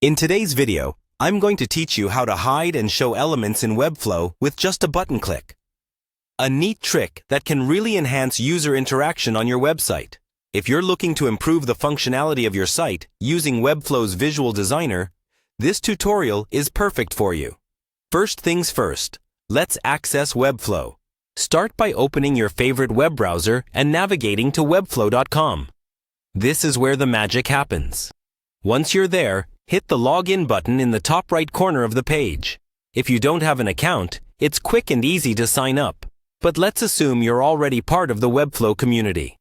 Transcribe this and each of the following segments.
In today's video, I'm going to teach you how to hide and show elements in Webflow with just a button click. A neat trick that can really enhance user interaction on your website. If you're looking to improve the functionality of your site using Webflow's Visual Designer, this tutorial is perfect for you. First things first, let's access Webflow. Start by opening your favorite web browser and navigating to webflow.com. This is where the magic happens. Once you're there, hit the Login button in the top right corner of the page. If you don't have an account, it's quick and easy to sign up. But let's assume you're already part of the Webflow community.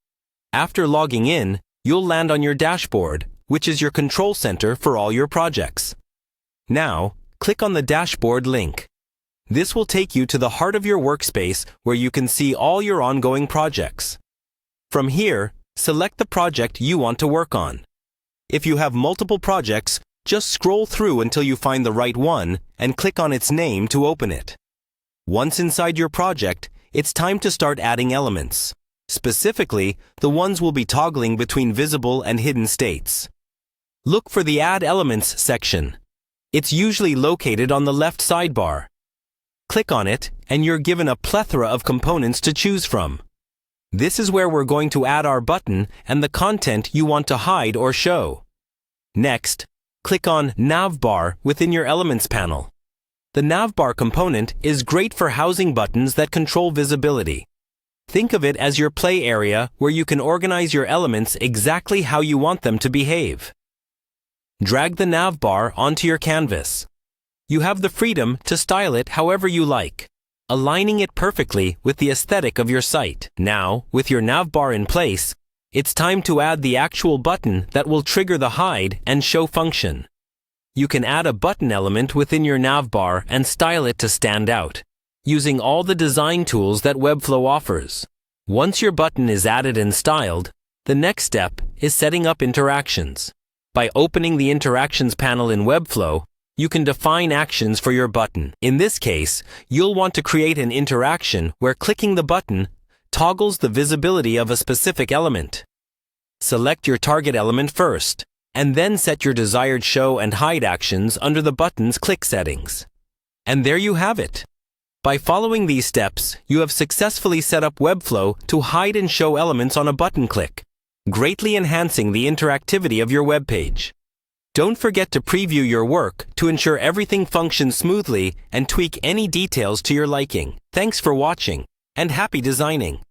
After logging in, you'll land on your dashboard, which is your control center for all your projects. Now, click on the dashboard link. This will take you to the heart of your workspace where you can see all your ongoing projects. From here, select the project you want to work on. If you have multiple projects, just scroll through until you find the right one and click on its name to open it. Once inside your project, it's time to start adding elements. Specifically, the ones we'll be toggling between visible and hidden states. Look for the Add Elements section. It's usually located on the left sidebar. Click on it, and you're given a plethora of components to choose from. This is where we're going to add our button and the content you want to hide or show. Next, click on Navbar within your Elements panel. The Navbar component is great for housing buttons that control visibility. Think of it as your play area where you can organize your elements exactly how you want them to behave. Drag the navbar onto your canvas. You have the freedom to style it however you like, aligning it perfectly with the aesthetic of your site. Now, with your navbar in place, it's time to add the actual button that will trigger the hide and show function. You can add a button element within your navbar and style it to stand out, using all the design tools that Webflow offers. Once your button is added and styled, the next step is setting up interactions. By opening the Interactions panel in Webflow, you can define actions for your button. In this case, you'll want to create an interaction where clicking the button toggles the visibility of a specific element. Select your target element first, and then set your desired show and hide actions under the button's click settings. And there you have it. By following these steps, you have successfully set up Webflow to hide and show elements on a button click, greatly enhancing the interactivity of your web page. Don't forget to preview your work to ensure everything functions smoothly and tweak any details to your liking. Thanks for watching, and happy designing!